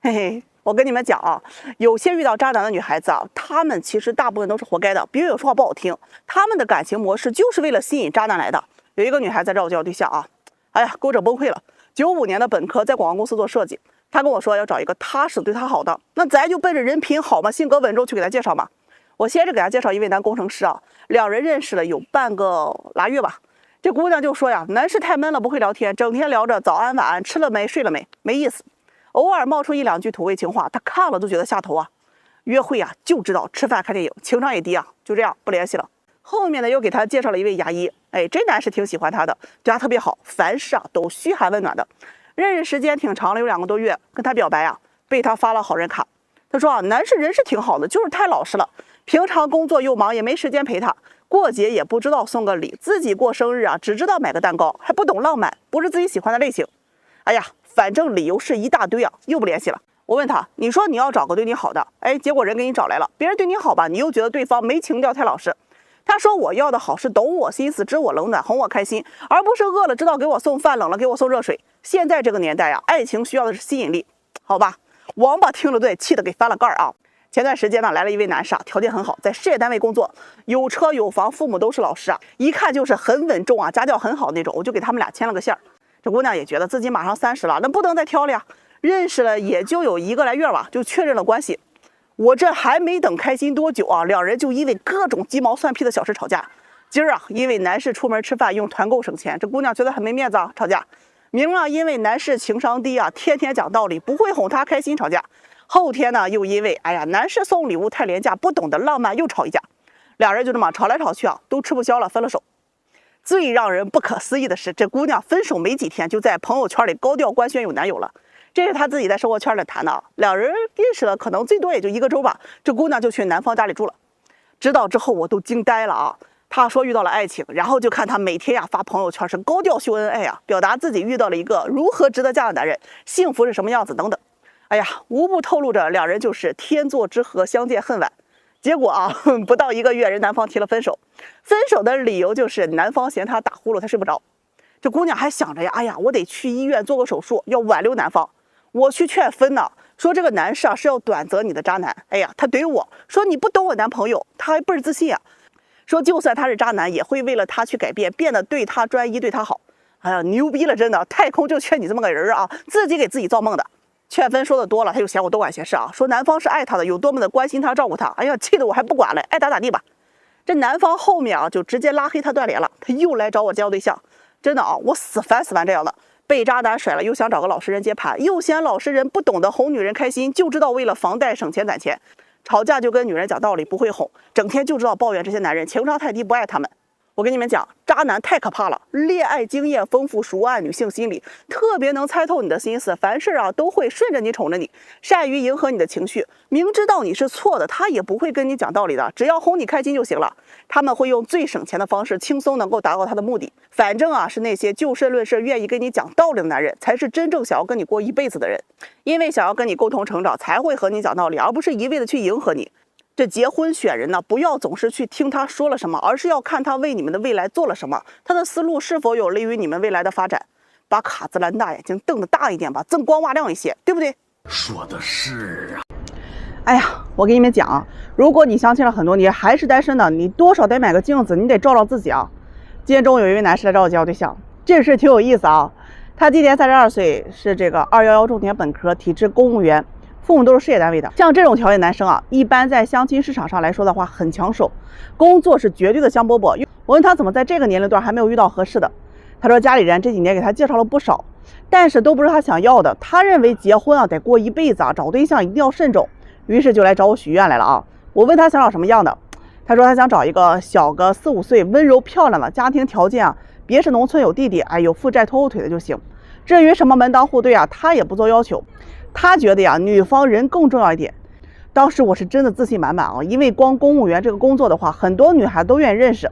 嘿嘿，我跟你们讲啊，有些遇到渣男的女孩子啊，她们其实大部分都是活该的。别有说话不好听，她们的感情模式就是为了吸引渣男来的。有一个女孩子找我介绍对象啊，哎呀，给我整崩溃了。95年的本科，在广告公司做设计，她跟我说要找一个踏实对她好的，那咱就奔着人品好嘛，性格稳重去给她介绍嘛。我先是给她介绍一位男工程师啊，两人认识了有半个拉月吧。这姑娘就说呀，男士太闷了，不会聊天，整天聊着早安晚安，吃了没睡了没，没意思。偶尔冒出一两句土味情话，他看了都觉得下头啊。约会啊就知道吃饭看电影，情商也低啊，就这样不联系了。后面呢又给他介绍了一位牙医，哎，这男士挺喜欢他的，对他特别好，凡事啊都嘘寒问暖的。认识时间挺长了，有2个多月，跟他表白啊，被他发了好人卡。他说啊，男士人是挺好的，就是太老实了，平常工作又忙，也没时间陪他。过节也不知道送个礼，自己过生日啊，只知道买个蛋糕，还不懂浪漫，不是自己喜欢的类型。哎呀，反正理由是一大堆啊，又不联系了。我问他，你说你要找个对你好的，哎，结果人给你找来了，别人对你好吧，你又觉得对方没情调，太老实。他说我要的好是懂我心思，知我冷暖，哄我开心，而不是饿了知道给我送饭，冷了给我送热水。现在这个年代啊，爱情需要的是吸引力，好吧？王八听了对，气得给翻了盖啊。前段时间呢，来了一位男士啊，条件很好，在事业单位工作，有车有房，父母都是老师啊，一看就是很稳重啊，家教很好那种。我就给他们俩牵了个线儿。这姑娘也觉得自己马上30了，那不能再挑了呀。认识了也就有1个来月吧，就确认了关系。我这还没等开心多久啊，两人就因为各种鸡毛蒜皮的小事吵架。今儿啊，因为男士出门吃饭用团购省钱，这姑娘觉得很没面子啊，吵架。明儿因为男士情商低啊，天天讲道理，不会哄她开心，吵架。后天呢，又因为哎呀，男士送礼物太廉价，不懂得浪漫，又吵一架。两人就这么吵来吵去啊，都吃不消了，分了手。最让人不可思议的是，这姑娘分手没几天，就在朋友圈里高调官宣有男友了。这是她自己在生活圈里谈的，两人认识了可能最多也就1个周吧，这姑娘就去男方家里住了。知道之后我都惊呆了啊！她说遇到了爱情，然后就看她每天呀发朋友圈是高调秀恩爱啊，表达自己遇到了一个如何值得嫁的男人，幸福是什么样子等等。哎呀，无不透露着两人就是天作之合，相见恨晚。结果啊，不到1个月，人男方提了分手。分手的理由就是男方嫌他打呼噜，他睡不着。这姑娘还想着呀，哎呀，我得去医院做个手术，要挽留男方。我去劝分呢，说这个男士啊是要短择你的渣男。哎呀，他怼我说你不懂我男朋友，他还倍儿自信啊，说就算他是渣男，也会为了他去改变，变得对他专一，对他好。哎呀，牛逼了，真的，太空就缺你这么个人啊，自己给自己造梦的。劝分说的多了，他就嫌我多管闲事啊，说男方是爱他的，有多么的关心他照顾他。哎呀，气得我还不管了，爱咋咋地吧。这男方后面啊就直接拉黑他断联了，他又来找我介绍对象。真的啊，我死烦这样的，被渣男甩了又想找个老实人接盘，又嫌老实人不懂得哄女人开心，就知道为了房贷省钱攒钱，吵架就跟女人讲道理，不会哄，整天就知道抱怨这些男人情商太低，不爱他们。我跟你们讲，渣男太可怕了，恋爱经验丰富，熟谙女性心理，特别能猜透你的心思，凡事啊都会顺着你宠着你，善于迎合你的情绪，明知道你是错的，他也不会跟你讲道理的，只要哄你开心就行了。他们会用最省钱的方式，轻松能够达到他的目的。反正啊是那些就事论事，愿意跟你讲道理的男人，才是真正想要跟你过一辈子的人，因为想要跟你沟通成长，才会和你讲道理，而不是一味的去迎合你。这结婚选人呢，不要总是去听他说了什么，而是要看他为你们的未来做了什么，他的思路是否有利于你们未来的发展。把卡姿兰大眼睛瞪得大一点吧，增光瓦亮一些，对不对？说的是啊。哎呀，我跟你们讲，如果你相亲了很多年还是单身的，你多少得买个镜子，你得照照自己啊。今天中午有一位男士来找我介绍对象，这事挺有意思啊。他今年32岁，是这个211重点本科，体制公务员。父母都是事业单位的，像这种条件男生啊，一般在相亲市场上来说的话很抢手，工作是绝对的香饽饽。我问他怎么在这个年龄段还没有遇到合适的，他说家里人这几年给他介绍了不少，但是都不是他想要的。他认为结婚啊得过一辈子啊，找对象一定要慎重，于是就来找我许愿来了啊。我问他想找什么样的，他说他想找一个小个4、5岁，温柔漂亮的，家庭条件啊别是农村有弟弟，哎有负债拖后腿的就行。至于什么门当户对啊，他也不做要求。他觉得呀，女方人更重要一点。当时我是真的自信满满啊，因为光公务员这个工作的话，很多女孩都愿意认识。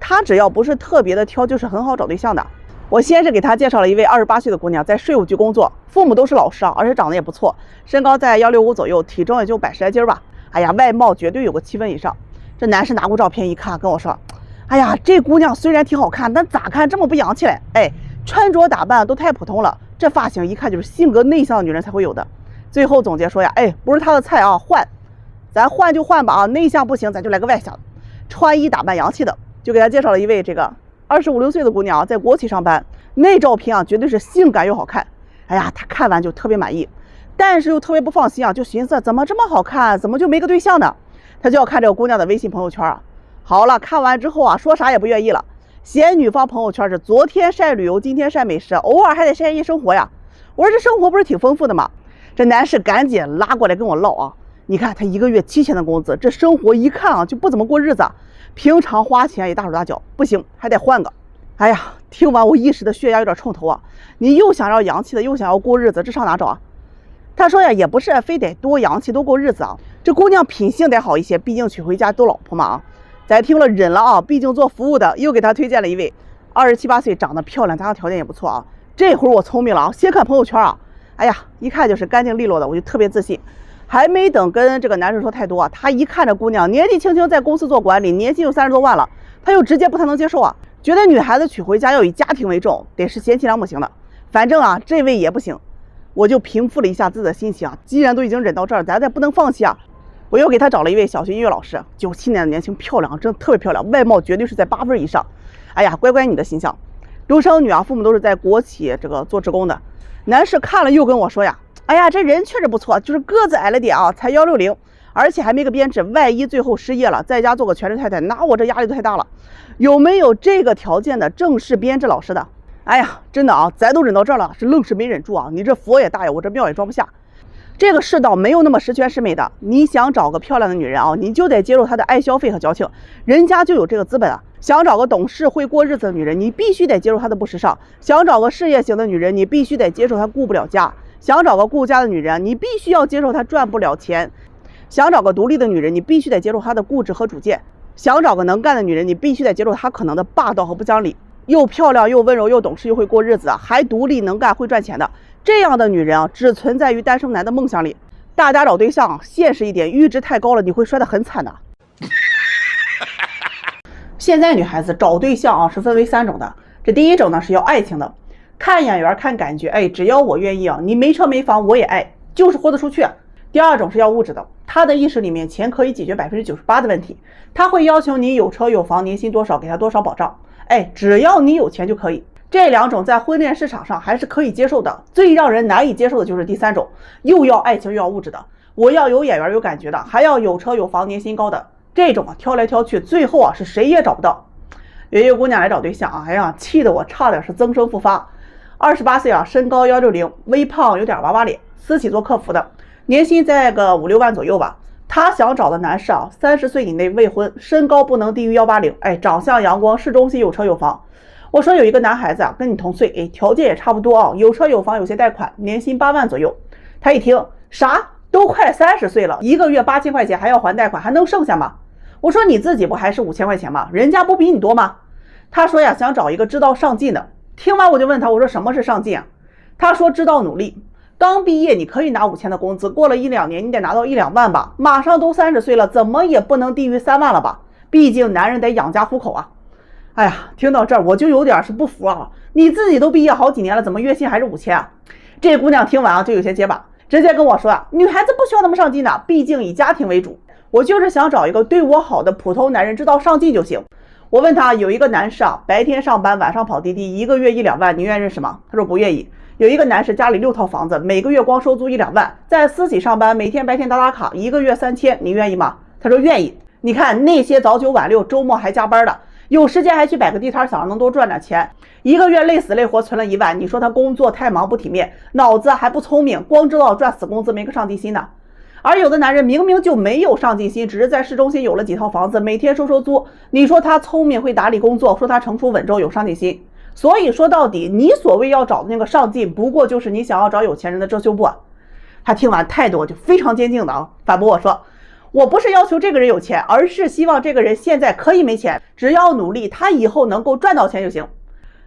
他只要不是特别的挑，就是很好找对象的。我先是给他介绍了一位28岁的姑娘，在税务局工作，父母都是老师啊，而且长得也不错，身高在165左右，体重也就110来斤吧。哎呀，外貌绝对有个7分以上。这男士拿过照片一看，跟我说：“哎呀，这姑娘虽然挺好看，但咋看这么不洋气嘞？哎，穿着打扮都太普通了。”这发型一看就是性格内向的女人才会有的。最后总结说呀，哎，不是他的菜啊，换，咱换就换吧啊，内向不行，咱就来个外向，穿衣打扮洋气的。就给他介绍了一位这个25、6岁的姑娘，在国企上班，那照片啊绝对是性感又好看。哎呀，他看完就特别满意，但是又特别不放心啊，就寻思怎么这么好看，怎么就没个对象呢？他就要看这个姑娘的微信朋友圈啊。好了，看完之后啊，说啥也不愿意了，嫌女方朋友圈是昨天晒旅游，今天晒美食，偶尔还得晒夜生活呀。我说这生活不是挺丰富的吗？这男士赶紧拉过来跟我唠啊，你看他1个月7000的工资，这生活一看啊就不怎么过日子，平常花钱也大手大脚，不行还得换个。哎呀，听完我一时的血压有点冲头啊！你又想要洋气的，又想要过日子，这上哪找啊？他说呀，也不是非得多洋气多过日子啊，这姑娘品性得好一些，毕竟娶回家都老婆嘛啊。咱听了忍了啊，毕竟做服务的，又给他推荐了一位27、8岁，长得漂亮，家庭条件也不错啊。这会儿我聪明了啊，先看朋友圈啊，哎呀，一看就是干净利落的，我就特别自信。还没等跟这个男生说太多啊，他一看这姑娘年纪轻轻在公司做管理，年薪有30多万了，他又直接不太能接受啊，觉得女孩子娶回家要以家庭为重，得是贤妻良母型的。反正啊，这位也不行。我就平复了一下自己的心情啊，既然都已经忍到这儿，咱再不能放弃啊。我又给他找了一位小学音乐老师，97年的年轻，漂亮，真的特别漂亮，外貌绝对是在8分以上。哎呀，乖乖女的形象，独生女啊，父母都是在国企这个做职工的。男士看了又跟我说呀，哎呀，这人确实不错，就是个子矮了点啊，才160，而且还没个编制，万一最后失业了，在家做个全职太太，那我这压力都太大了。有没有这个条件的正式编制老师的？哎呀，真的啊，咱都忍到这儿了，是愣是没忍住啊！你这佛也大呀，我这庙也装不下。这个世道没有那么十全十美的，你想找个漂亮的女人啊，你就得接受她的爱消费和矫情，人家就有这个资本啊。想找个懂事会过日子的女人，你必须得接受她的不时尚；想找个事业型的女人，你必须得接受她顾不了家；想找个顾家的女人，你必须要接受她赚不了钱；想找个独立的女人，你必须得接受她的固执和主见；想找个能干的女人，你必须得接受她可能的霸道和不讲理。又漂亮又温柔又懂事又会过日子啊，还独立能干会赚钱的这样的女人啊，只存在于单身男的梦想里。大家找对象现实一点，阈值太高了，你会摔得很惨的。现在女孩子找对象啊是分为3种的，这第一种呢是要爱情的，看眼缘看感觉，哎，只要我愿意啊，你没车没房我也爱，就是豁得出去。第二种是要物质的，他的意识里面钱可以解决98%的问题，他会要求你有车有房，年薪多少，给他多少保障。哎，只要你有钱就可以。这2种在婚恋市场上还是可以接受的，最让人难以接受的就是第3种，又要爱情又要物质的，我要有眼缘有感觉的，还要有车有房年薪高的，这种啊挑来挑去，最后啊是谁也找不到。有一个姑娘来找对象啊，哎呀，气得我差点是增生复发。28岁啊，身高160，微胖，有点娃娃脸，私企做客服的，年薪在个5、6万左右吧。他想找的男士啊，30岁以内未婚，身高不能低于180，哎，长相阳光，市中心有车有房。我说有一个男孩子啊，跟你同岁，哎，条件也差不多啊，有车有房，有些贷款，年薪8万左右。他一听，啥？都快30岁了，1个月8000块钱还要还贷款，还能剩下吗？我说你自己不还是5000块钱吗？人家不比你多吗？他说呀，想找一个知道上进的。听完我就问他，我说什么是上进啊？他说知道努力。刚毕业你可以拿5000的工资，过了1、2年你得拿到1、2万吧，马上都30岁了，怎么也不能低于3万了吧？毕竟男人得养家糊口啊。哎呀，听到这儿我就有点是不服啊，你自己都毕业好几年了，怎么月薪还是5000啊？这姑娘听完啊就有些结巴，直接跟我说啊，女孩子不需要那么上进的，毕竟以家庭为主，我就是想找一个对我好的普通男人，知道上进就行。我问他，有一个男士啊，白天上班晚上跑滴滴，1个月1、2万，你愿意认识吗？他说不愿意。有一个男士家里6套房子，每个月光收租1、2万，在私企上班，每天白天打卡，1个月3000，你愿意吗？他说愿意。你看那些早9晚6，周末还加班的，有时间还去摆个地摊，想着能多赚点钱，1个月累死累活存了1万，你说他工作太忙不体面，脑子还不聪明，光知道赚死工资，没个上进心呢。而有的男人明明就没有上进心，只是在市中心有了几套房子，每天收租，你说他聪明会打理工作，说他成熟稳重有上进心。所以说到底，你所谓要找的那个上进，不过就是你想要找有钱人的遮羞布啊。他听完态度就非常坚定的啊，反驳我说，我不是要求这个人有钱，而是希望这个人现在可以没钱，只要努力，他以后能够赚到钱就行。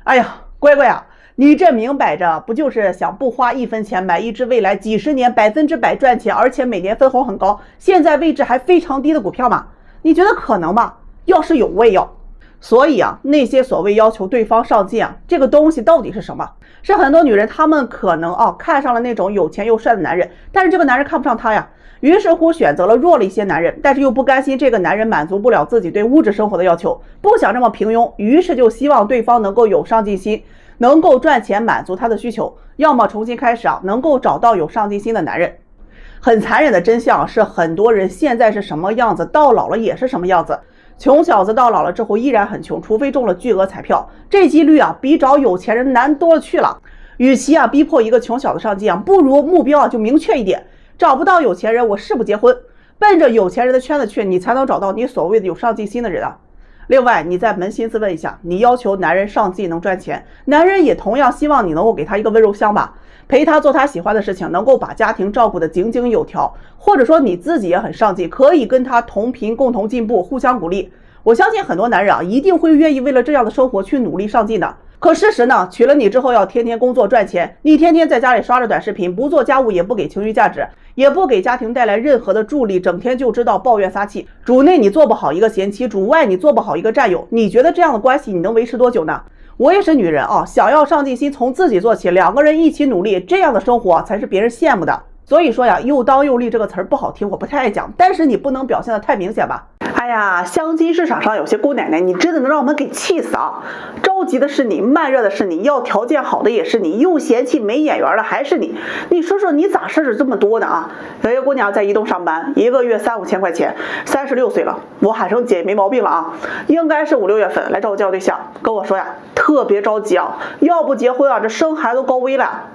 哎呀，乖乖啊，你这明摆着不就是想不花1分钱买一只未来几十年100%赚钱，而且每年分红很高，现在位置还非常低的股票吗？你觉得可能吗？要是有我也要。所以啊，那些所谓要求对方上进啊，这个东西到底是什么？是很多女人她们可能看上了那种有钱又帅的男人，但是这个男人看不上她呀，于是乎选择了弱了一些男人，但是又不甘心这个男人满足不了自己对物质生活的要求，不想这么平庸，于是就希望对方能够有上进心，能够赚钱满足她的需求，要么重新开始能够找到有上进心的男人。很残忍的真相是，很多人现在是什么样子，到老了也是什么样子。穷小子到老了之后依然很穷，除非中了巨额彩票，这几率比找有钱人难多了去了。与其逼迫一个穷小子上进不如目标就明确一点，找不到有钱人，我誓不结婚，奔着有钱人的圈子去，你才能找到你所谓的有上进心的人啊。另外，你再扪心自问一下，你要求男人上进能赚钱，男人也同样希望你能够给他一个温柔乡吧，陪他做他喜欢的事情，能够把家庭照顾得井井有条，或者说你自己也很上进，可以跟他同频共同进步，互相鼓励。我相信很多男人一定会愿意为了这样的生活去努力上进的。可事实呢，娶了你之后要天天工作赚钱，你天天在家里刷着短视频，不做家务，也不给情绪价值，也不给家庭带来任何的助力，整天就知道抱怨撒气。主内你做不好一个贤妻，主外你做不好一个战友，你觉得这样的关系你能维持多久呢？我也是女人想要上进心，从自己做起，两个人一起努力，这样的生活才是别人羡慕的。所以说呀，又当又立这个词儿不好听，我不太爱讲，但是你不能表现得太明显吧。哎呀，相亲市场上有些姑奶奶，你真的能让我们给气死啊！着急的是你，慢热的是你，要条件好的也是你，又嫌弃没眼缘的还是你。你说说你咋事儿这么多呢啊？有些姑娘在移动上班，一个月3、5千块钱，36岁了，我喊声姐没毛病了啊，应该是5、6月份来找我交对象，跟我说呀，特别着急要不结婚这生孩子高危了。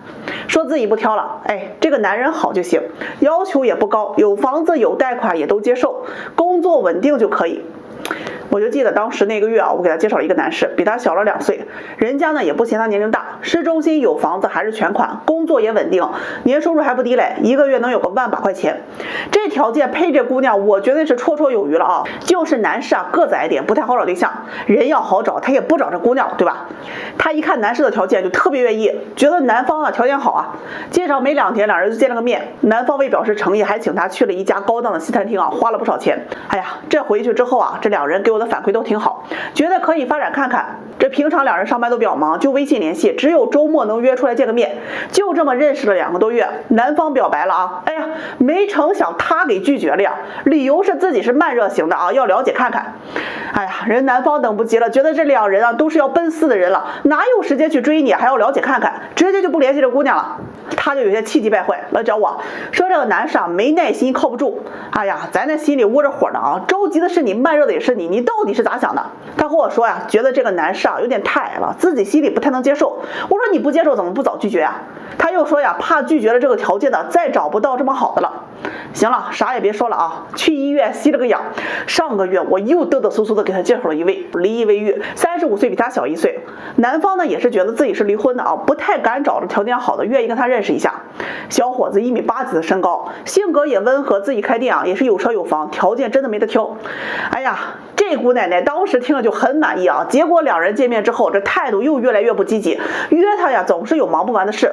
说自己不挑了，这个男人好就行，要求也不高，有房子有贷款也都接受，工作稳定就可以。我就记得当时那个月我给他介绍了一个男士，比他小了2岁，人家呢也不嫌他年龄大，市中心有房子还是全款，工作也稳定，年收入还不低嘞，一个月能有个10000把块钱。这条件配这姑娘，我觉得是绰绰有余了就是男士个子矮点，不太好找对象，人要好找，他也不找这姑娘，对吧？他一看男士的条件就特别愿意，觉得男方条件好介绍没2天，两人就见了个面，男方为表示诚意，还请他去了一家高档的西餐厅花了不少钱。哎呀，这回去之后这两人给我的反馈都挺好，觉得可以发展看看。这平常两人上班都比较忙，就微信联系，只有周末能约出来见个面，就这么认识了2个多月。男方表白了哎呀，没成想他给拒绝了呀，理由是自己是慢热型的要了解看看。哎呀，人男方等不及了，觉得这两人都是要奔四的人了，哪有时间去追你，还要了解看看，直接就不联系这姑娘了。他就有些气急败坏来找我说，这个男士没耐心，靠不住。哎呀，咱那心里窝着火呢着急的是你，慢热的也是你，你到底是咋想的？他和我说呀，觉得这个男士有点太矮了，自己心里不太能接受。我说你不接受怎么不早拒绝呀？他又说呀，怕拒绝了这个条件的，再找不到这么好的了。行了，啥也别说了去医院吸了个氧。上个月我又嘚嘚嗖嗖的给他介绍了一位离异未育，35岁，比他小1岁。男方呢也是觉得自己是离婚的不太敢找着条件好的，愿意跟他认识一下。小伙子1.8米几的身高，性格也温和，自己开店也是有车有房，条件真的没得挑。哎呀，这姑奶奶当时听了就很满意结果两人见面之后，这态度又越来越不积极，约他呀总是有忙不完的事。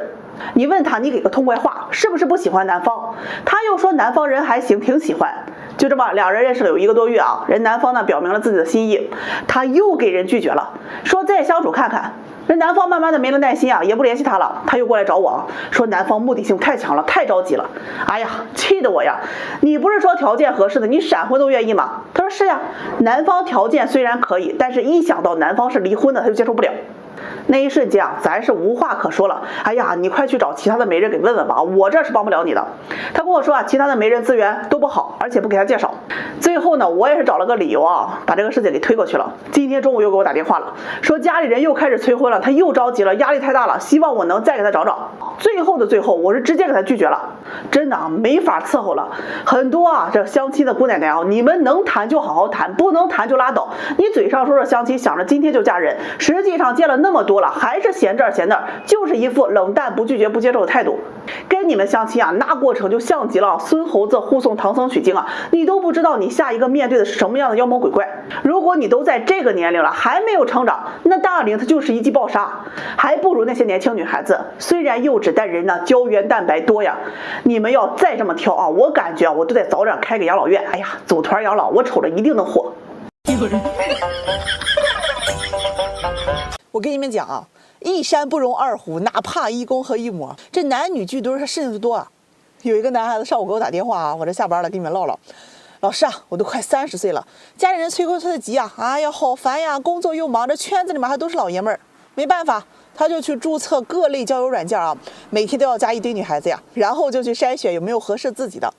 你问他，你给个痛快话，是不是不喜欢男方？他又说男方人还行，挺喜欢。就这么两人认识了有1个多月人男方呢表明了自己的心意，他又给人拒绝了，说再相处看看。人男方慢慢的没了耐心也不联系他了，他又过来找我说男方目的性太强了，太着急了。哎呀，气得我呀！你不是说条件合适的，你闪婚都愿意吗？他说是呀，男方条件虽然可以，但是一想到男方是离婚的，他就接受不了。那一瞬间咱是无话可说了。哎呀，你快去找其他的媒人给问问吧，我这是帮不了你的。他跟我说其他的媒人资源都不好，而且不给他介绍。最后呢，我也是找了个理由把这个事情给推过去了。今天中午又给我打电话了，说家里人又开始催婚了，他又着急了，压力太大了，希望我能再给他找找。最后的最后，我是直接给他拒绝了，真的没法伺候了。很多这相亲的姑奶奶你们能谈就好好谈，不能谈就拉倒。你嘴上说着相亲，想着今天就嫁人，实际上见了那么多了，还是嫌这儿嫌那儿，就是一副冷淡不拒绝不接受的态度。跟你们相亲那过程就像极了孙猴子护送唐僧取经你都不知道你下一个面对的是什么样的妖魔鬼怪。如果你都在这个年龄了还没有成长，那大龄它就是一记暴杀，还不如那些年轻女孩子，虽然幼稚，但人呢胶原蛋白多呀。你们要再这么挑我感觉我都得早点开个养老院，哎呀，组团养老，我瞅着一定能火。我跟你们讲啊，一山不容二虎，哪怕一公和一母，这男女剧堆他事情就多啊。有一个男孩子上午给我打电话啊，我这下班了，跟你们唠唠。老师啊，我都快30岁了，家里人催婚催的急啊，哎呀，好烦呀，工作又忙，这圈子里面还都是老爷们儿，没办法，他就去注册各类交友软件啊，每天都要加一堆女孩子呀，然后就去筛选有没有合适自己的，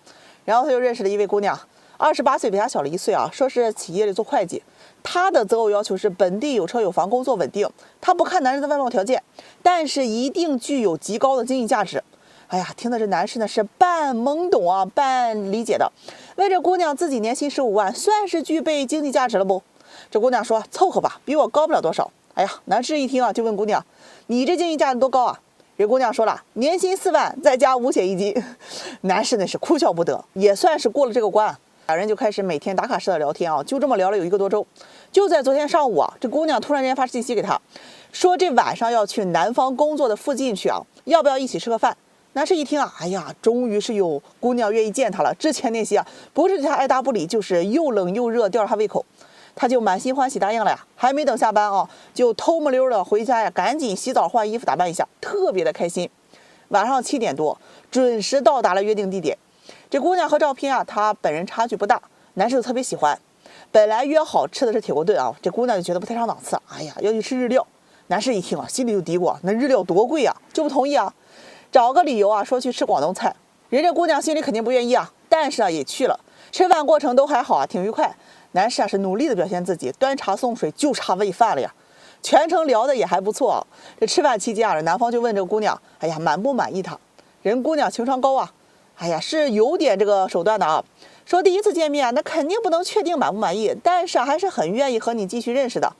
然后他就认识了一位姑娘，28岁，比他小了1岁啊，说是企业里做会计，他的择偶要求是本地有车有房，工作稳定，他不看男人的外貌条件，但是一定具有极高的经济价值。哎呀，听的这男士呢是半懵懂啊，半理解的。问这姑娘自己年薪15万，算是具备经济价值了不？这姑娘说凑合吧，比我高不了多少。哎呀，男士一听啊，就问姑娘，你这经济价值多高啊？这姑娘说了，年薪4万，再加5险1金。男士呢是哭笑不得，也算是过了这个关。两人就开始每天打卡式的聊天啊，就这么聊了有1个多周。就在昨天上午啊，这姑娘突然间发信息给他，说这晚上要去男方工作的附近去啊，要不要一起吃个饭？男士一听啊，哎呀，终于是有姑娘愿意见他了。之前那些啊，不是对他爱答不理，就是又冷又热，吊着他胃口。他就满心欢喜答应了呀。还没等下班啊，就偷摸溜的回家呀，赶紧洗澡换衣服打扮一下，特别的开心。晚上7点多，准时到达了约定地点。这姑娘和照片啊，她本人差距不大，男士就特别喜欢。本来约好吃的是铁锅炖啊，这姑娘就觉得不太上档次，哎呀，要去吃日料。男士一听啊，心里就嘀咕，那日料多贵啊，就不同意啊。找个理由啊，说去吃广东菜，人这姑娘心里肯定不愿意啊，但是啊也去了。吃饭过程都还好啊，挺愉快。男士啊是努力的表现自己，端茶送水，就差喂饭了呀。全程聊的也还不错啊。这吃饭期间啊，男方就问这个姑娘，哎呀，满不满意她？人姑娘情商高啊，哎呀是有点这个手段的啊。说第一次见面那肯定不能确定满不满意，但是还是很愿意和你继续认识的。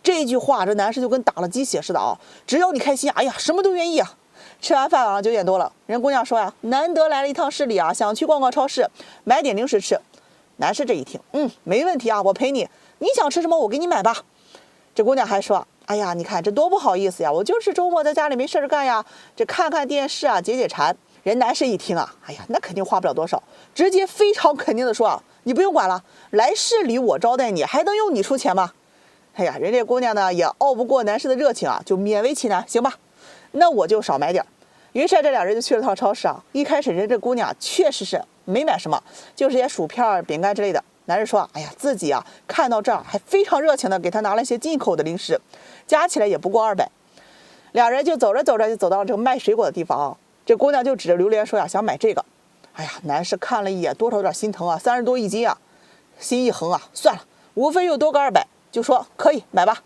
这句话这男士就跟打了鸡血似的啊，只要你开心，哎呀什么都愿意啊。吃完饭啊9点多了，人姑娘说呀，难得来了一趟市里啊，想去逛逛超市，买点零食吃。男士这一听，没问题啊，我陪你，你想吃什么我给你买吧。这姑娘还说，哎呀，你看这多不好意思呀，我就是周末在家里没事干呀，这看看电视啊，解解馋。人男士一听啊，哎呀，那肯定花不了多少，直接非常肯定的说啊，你不用管了，来市里我招待你，还能用你出钱吗？哎呀，人这姑娘呢也拗不过男士的热情啊，就勉为其难，行吧，那我就少买点。于是这两人就去了趟超市啊。一开始人这姑娘确实是没买什么，就是些薯片、饼干之类的。男人说，哎呀，自己啊看到这儿还非常热情的给他拿了一些进口的零食，加起来也不过200。两人就走着走着就走到了这个卖水果的地方啊。这姑娘就指着榴莲说呀，想买这个。哎呀，男士看了一眼，多少有点心疼啊，30多1斤啊，心一横啊，算了，无非又多个200，就说可以买吧。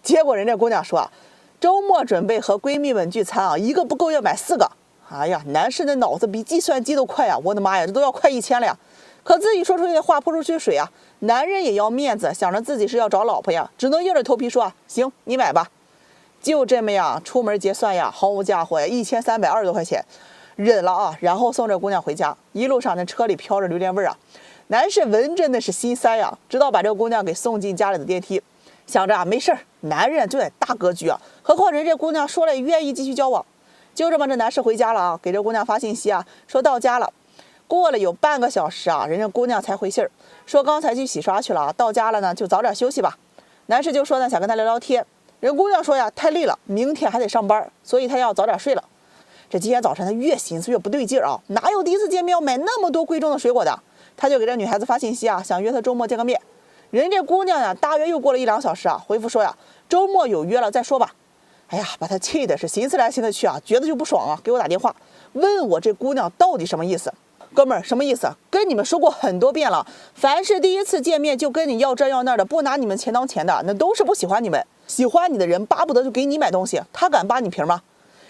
结果人这姑娘说啊，周末准备和闺蜜们聚餐啊，一个不够要买4个。哎呀，男士的脑子比计算机都快呀！我的妈呀，这都要快1000了呀！可自己说出去的话泼出去水啊，男人也要面子，想着自己是要找老婆呀，只能硬着头皮说啊，行，你买吧。就这么样，出门结算呀，好家伙呀，1320多块钱，忍了啊，然后送这姑娘回家。一路上那车里飘着榴莲味啊，男士闻真的是心塞呀，直到把这个姑娘给送进家里的电梯。想着啊，没事儿，男人就得大格局啊，何况人这姑娘说了也愿意继续交往。就这么这男士回家了啊，给这姑娘发信息啊，说到家了。过了有半个小时啊，人家姑娘才回信儿，说刚才去洗刷去了啊，到家了呢就早点休息吧。男士就说呢想跟她聊聊天，人姑娘说呀太累了，明天还得上班，所以她要早点睡了。这今天早晨她越寻思越不对劲儿啊，哪有第一次见面要买那么多贵重的水果的？她就给这女孩子发信息啊，想约她周末见个面。人这姑娘呀，大约又过了1、2小时啊，回复说呀，周末有约了再说吧。哎呀，把他气的是寻思来寻思去啊，觉得就不爽啊，给我打电话问我这姑娘到底什么意思。哥们儿，什么意思？跟你们说过很多遍了，凡是第一次见面就跟你要这要那的，不拿你们钱当钱的，那都是不喜欢你们。喜欢你的人巴不得就给你买东西，他敢扒你皮吗？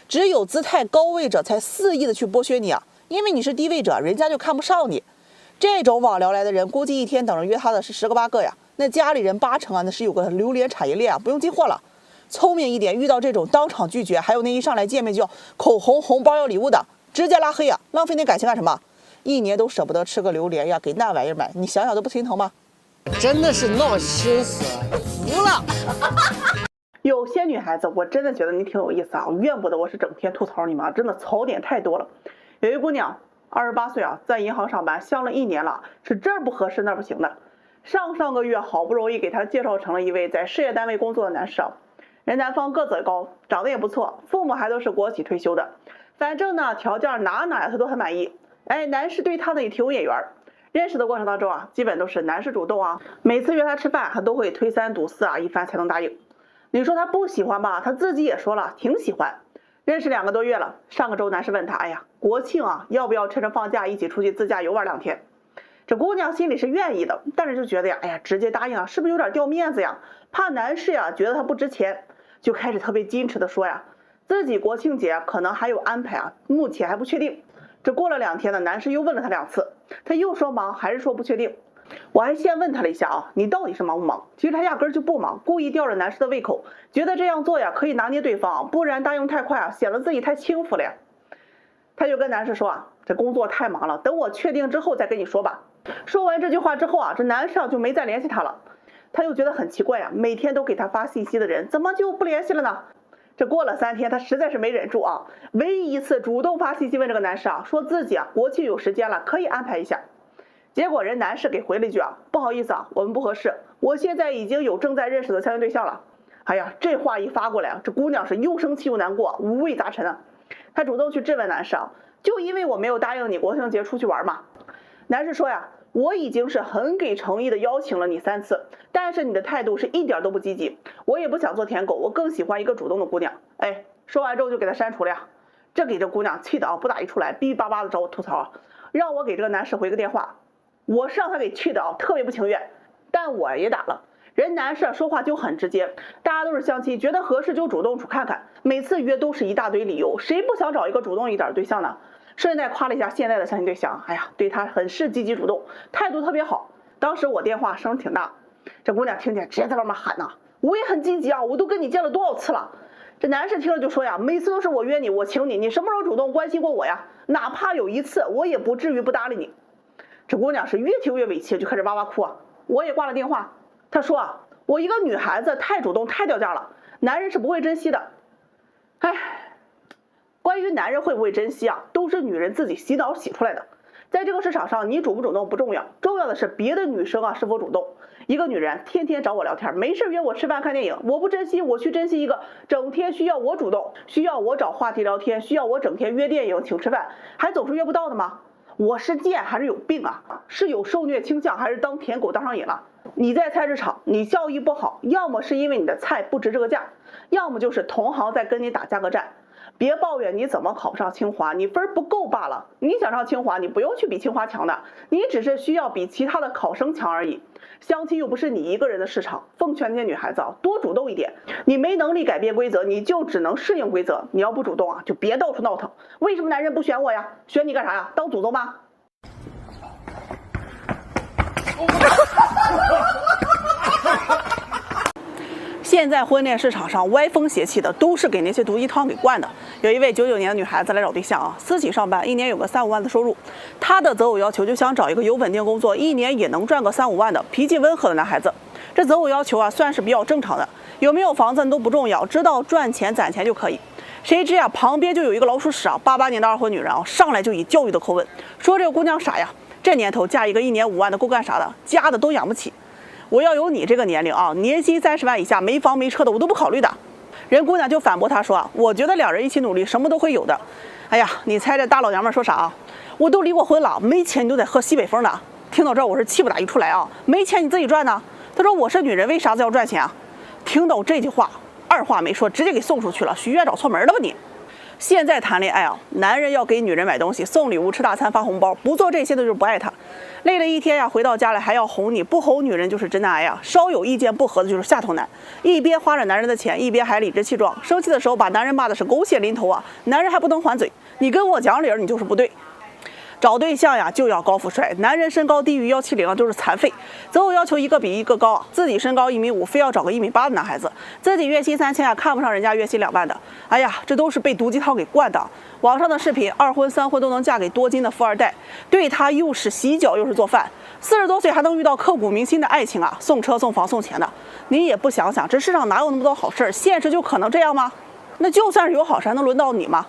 只有姿态高位者才肆意的去剥削你啊，因为你是低位者，人家就看不上你。这种网聊来的人，估计一天等着约他的是10个8个呀。那家里人80%啊，那是有个榴莲产业链啊，不用进货了。聪明一点，遇到这种当场拒绝，还有那一上来见面就要口红、红包要礼物的，直接拉黑啊！浪费那感情干什么？1年都舍不得吃个榴莲呀，给那玩意儿买，你想想都不心疼吗？真的是闹心死了，服了。有些女孩子，我真的觉得你挺有意思啊，怨不得我是整天吐槽你们，真的槽点太多了。有一姑娘28岁啊，在银行上班，相了1年了，是这儿不合适那儿不行的。上个月好不容易给她介绍成了一位在事业单位工作的男士啊，人男方个子也高，长得也不错，父母还都是国企退休的，反正呢条件哪他都很满意。哎，男士对他呢也挺有眼缘。认识的过程当中啊，基本都是男士主动啊，每次约他吃饭，他都会推三阻四啊，一番才能答应。你说他不喜欢吧，他自己也说了挺喜欢。认识2个多月了，上个周男士问他，哎呀，国庆啊，要不要趁着放假一起出去自驾游玩2天？这姑娘心里是愿意的，但是就觉得呀，哎呀，直接答应啊，是不是有点掉面子呀？怕男士呀觉得他不值钱，就开始特别矜持的说呀，自己国庆节可能还有安排啊，目前还不确定。这过了2天呢，男士又问了他2次，他又说忙还是说不确定。我还先问他了一下啊，你到底是忙不忙？其实他压根就不忙，故意吊着男士的胃口，觉得这样做呀可以拿捏对方，不然答应太快啊，显得自己太轻浮了呀。他就跟男士说啊，这工作太忙了，等我确定之后再跟你说吧。说完这句话之后啊，这男士就没再联系他了。他又觉得很奇怪啊，每天都给他发信息的人怎么就不联系了呢？这过了3天，他实在是没忍住啊，唯一一次主动发信息问这个男士啊，说自己啊国庆有时间了，可以安排一下。结果人男士给回了一句啊，不好意思啊，我们不合适，我现在已经有正在认识的相亲对象了。哎呀，这话一发过来啊，这姑娘是又生气又难过，五味杂陈啊。她主动去质问男士啊，就因为我没有答应你国庆节出去玩嘛。男士说呀，我已经是很给诚意的邀请了你3次，但是你的态度是一点都不积极，我也不想做舔狗，我更喜欢一个主动的姑娘。哎，说完之后就给他删除了呀。这给这姑娘气的啊，不打一处来，哔哔叭叭的找我吐槽啊，让我给这个男士回个电话。我是让他给气的啊，特别不情愿，但我也打了。人男士说话就很直接，大家都是相亲，觉得合适就主动处看看，每次约都是一大堆理由，谁不想找一个主动一点的对象呢？顺带夸了一下现在的相亲对象，哎呀，对他很是积极主动，态度特别好。当时我电话声挺大，这姑娘听见直接在外面喊呐，我也很积极啊，我都跟你见了多少次了。这男士听了就说呀，每次都是我约你，我请你，你什么时候主动关心过我呀？哪怕有1次，我也不至于不搭理你。这姑娘是越听越委屈，就开始哇哇哭啊。我也挂了电话。她说啊，我一个女孩子太主动太掉价了，男人是不会珍惜的。哎，关于男人会不会珍惜啊，都是女人自己洗脑洗出来的。在这个市场上，你主不主动不重要，重要的是别的女生啊是否主动。一个女人天天找我聊天，没事约我吃饭看电影，我不珍惜，我去珍惜一个整天需要我主动，需要我找话题聊天，需要我整天约电影请吃饭，还总是约不到的吗？我是贱还是有病啊？是有受虐倾向还是当舔狗当上瘾了？你在菜市场，你效益不好，要么是因为你的菜不值这个价，要么就是同行在跟你打价格战。别抱怨你怎么考不上清华，你分不够罢了。你想上清华，你不用去比清华强的，你只是需要比其他的考生强而已。相亲又不是你一个人的市场，奉劝那些女孩子啊，多主动一点。你没能力改变规则，你就只能适应规则。你要不主动啊，就别到处闹腾。为什么男人不选我呀？选你干啥呀？当祖宗吗？现在婚恋市场上歪风邪气的都是给那些毒鸡汤给灌的。有一位99年的女孩子来找对象啊，私企上班，1年有个3-5万的收入。她的择偶要求就想找一个有稳定工作，1年也能赚个3-5万的，脾气温和的男孩子。这择偶要求啊，算是比较正常的，有没有房子都不重要，知道赚钱攒钱就可以。谁知啊，旁边就有一个老鼠屎啊，88年的2婚女人啊，上来就以教育的口吻说这个姑娘傻呀，这年头嫁一个1年5万的够干啥的，家的都养不起。我要有你这个年龄啊，年薪30万以下，没房没车的我都不考虑的。人姑娘就反驳他说啊，我觉得2人一起努力，什么都会有的。哎呀，你猜这大老娘们说啥啊？我都离过婚了，没钱你都得喝西北风的。听到这我是气不打一处来啊，没钱你自己赚呢。他说我是女人，为啥子要赚钱啊？听到这句话，二话没说，直接给送出去了。许愿找错门了吧你？现在谈恋爱啊，男人要给女人买东西、送礼物、吃大餐、发红包，不做这些的就是不爱她。累了一天呀，回到家里还要哄你，不哄女人就是真难挨啊！稍有意见不合的就是下头男，一边花着男人的钱，一边还理直气壮，生气的时候把男人骂的是狗血淋头啊！男人还不能还嘴，你跟我讲理儿，你就是不对。找对象呀就要高富帅，男人身高低于170啊就是残废。择偶要求一个比一个高，自己身高1.5米，非要找个1.8米的男孩子，自己月薪3000啊，看不上人家月薪2万的。哎呀，这都是被毒鸡汤给灌的。网上的视频，2婚3婚都能嫁给多金的富二代，对他又是洗脚又是做饭，40多岁还能遇到刻骨铭心的爱情啊，送车送房送钱的。你也不想想，这世上哪有那么多好事儿？现实就可能这样吗？那就算是有好事，还能轮到你吗？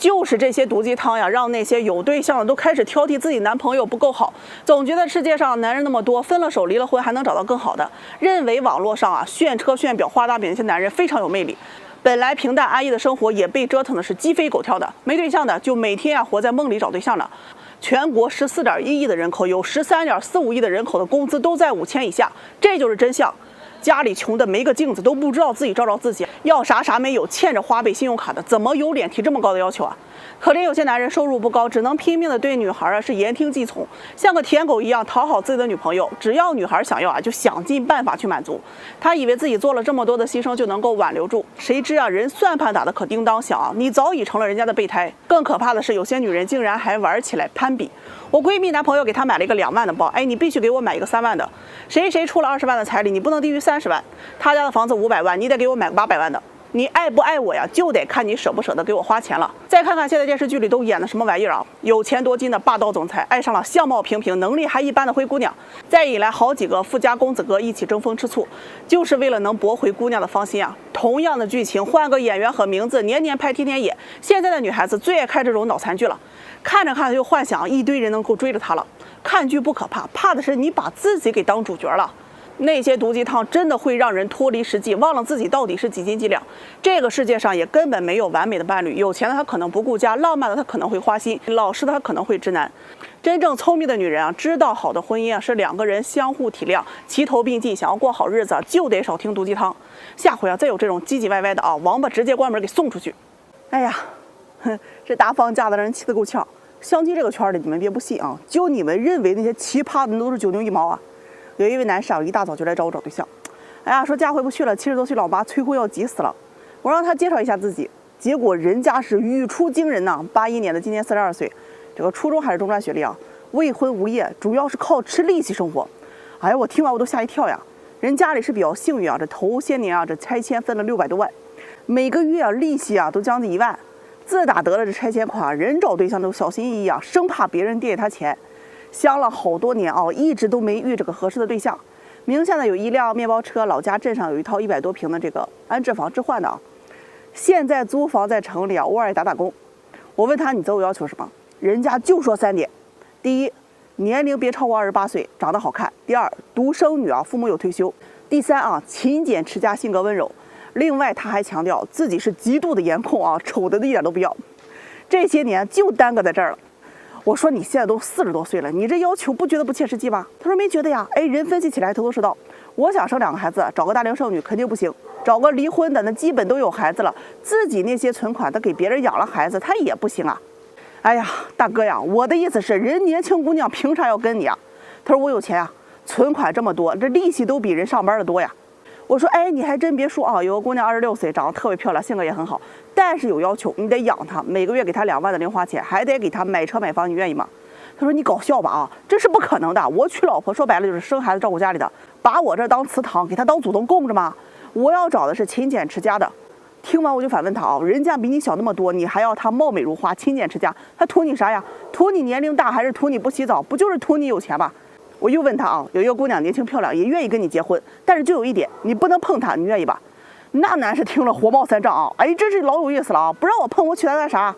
就是这些毒鸡汤呀，让那些有对象的都开始挑剔自己男朋友不够好，总觉得世界上男人那么多，分了手离了婚还能找到更好的，认为网络上啊炫车炫表画大饼那些男人非常有魅力。本来平淡安逸的生活也被折腾的是鸡飞狗跳的，没对象的就每天活在梦里找对象呢。全国14.1亿的人口，有13.45亿的人口的工资都在5000以下，这就是真相。家里穷的没个镜子，都不知道自己照照自己，要啥啥没有，欠着花呗信用卡的，怎么有脸提这么高的要求啊？可怜有些男人收入不高，只能拼命的对女孩是言听计从，像个舔狗一样讨好自己的女朋友。只要女孩想要就想尽办法去满足。他以为自己做了这么多的牺牲就能够挽留住，谁知人算盘打得可叮当响，你早已成了人家的备胎。更可怕的是，有些女人竟然还玩起来攀比。我闺蜜男朋友给她买了一个2万的包，你必须给我买一个3万的。谁出了20万的彩礼，你不能低于30万。他家的房子500万，你得给我买个800万的。你爱不爱我呀，就得看你舍不舍得给我花钱了。再看看现在电视剧里都演的什么玩意儿啊？有钱多金的霸道总裁爱上了相貌平平、能力还一般的灰姑娘，再引来好几个富家公子哥一起争风吃醋，就是为了能博回姑娘的芳心啊。同样的剧情，换个演员和名字，年年拍天天演。现在的女孩子最爱看这种脑残剧了，看着看着就幻想一堆人能够追着她了。看剧不可怕，怕的是你把自己给当主角了。那些毒鸡汤真的会让人脱离实际，忘了自己到底是几斤几两。这个世界上也根本没有完美的伴侣，有钱的他可能不顾家，浪漫的他可能会花心，老实的他可能会直男。真正聪明的女人知道好的婚姻是2个人相互体谅，齐头并进，想要过好日子就得少听毒鸡汤。下回再有这种唧唧歪歪的王八直接关门给送出去。哎呀，这大放假的让人气得够呛。相亲这个圈里你们别不信就你们认为那些奇葩的都是9牛1毛有一位男士一大早就来找我找对象，说家回不去了，70多岁老妈催婚要急死了。我让他介绍一下自己，结果人家是语出惊人81年的，今年42岁，这个初中还是中专学历未婚无业，主要是靠吃利息生活。我听完我都吓一跳呀。人家里是比较幸运这头些年这拆迁分了600多万，每个月利息都将近1万。自打得了这拆迁款，人找对象都小心翼翼生怕别人惦记他钱。相了好多年一直都没遇这个合适的对象。名下呢有一辆面包车，老家镇上有一套100多平的这个安置房置换的现在租房在城里偶尔打工。我问他你择偶要求什么，人家就说3点：第一，年龄别超过28岁，长得好看；第二，独生女父母有退休；第三勤俭持家，性格温柔。另外他还强调自己是极度的颜控丑的一点都不要。这些年就耽搁在这儿了。我说你现在都40多岁了，你这要求不觉得不切实际吗？他说没觉得呀。人分析起来头头是道。我想生2个孩子，找个大龄剩女肯定不行，找个离婚的那基本都有孩子了，自己那些存款他给别人养了孩子，他也不行啊。哎呀，大哥呀，我的意思是，人年轻姑娘凭啥要跟你他说我有钱呀，存款这么多，这利息都比人上班的多呀。我说你还真别说有个姑娘26岁，长得特别漂亮，性格也很好，但是有要求，你得养她，每个月给她2万的零花钱，还得给她买车买房，你愿意吗？他说你搞笑吧这是不可能的。我娶老婆说白了就是生孩子照顾家里的，把我这当祠堂，给她当祖宗供着吗？我要找的是勤俭持家的。听完我就反问他人家比你小那么多，你还要她貌美如花，勤俭持家，他图你啥呀？图你年龄大，还是图你不洗澡？不就是图你有钱吗？我又问他有一个姑娘年轻漂亮，也愿意跟你结婚，但是就有一点，你不能碰她，你愿意吧？那男士听了火冒三丈真是老有意思了不让我碰，我娶她干啥？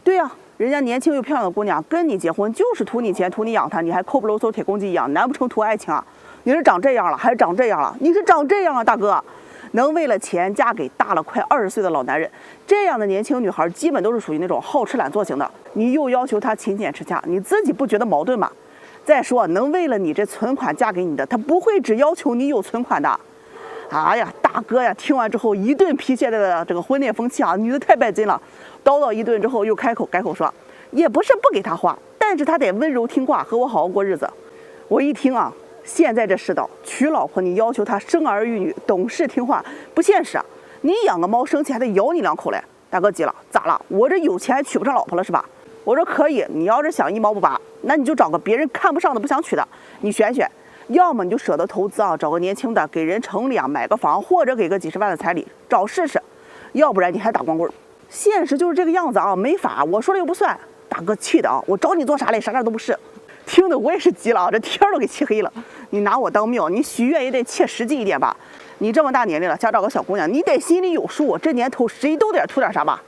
对呀，人家年轻又漂亮的姑娘跟你结婚，就是图你钱，图你养她，你还抠不搂手铁公鸡一样，难不成图爱情你是长这样了，还是长这样了？你是长这样大哥，能为了钱嫁给大了快20岁的老男人，这样的年轻女孩基本都是属于那种好吃懒做型的。你又要求她勤俭持家，你自己不觉得矛盾吗？再说能为了你这存款嫁给你的，他不会只要求你有存款的。哎呀，大哥呀，听完之后一顿批现在的这个婚恋风气女的太拜金了。叨叨一顿之后又改口说，也不是不给他花，但是他得温柔听话，和我好好过日子。我一听现在这世道，娶老婆你要求他生儿育女，懂事听话，不现实你养个猫生气还得咬你2口嘞。大哥急了，咋了？我这有钱娶不上老婆了是吧？我说可以，你要是想1毛不拔，那你就找个别人看不上的不想娶的，你选选，要么你就舍得投资找个年轻的，给人城里买个房，或者给个几十万的彩礼，找试试；要不然你还打光棍。现实就是这个样子没法，我说了又不算。大哥气的我找你做啥嘞？啥都不是。听得我也是急了这天都给气黑了。你拿我当庙，你许愿也得切实际一点吧。你这么大年龄了，想找个小姑娘，你得心里有数，这年头谁都得图点啥吧。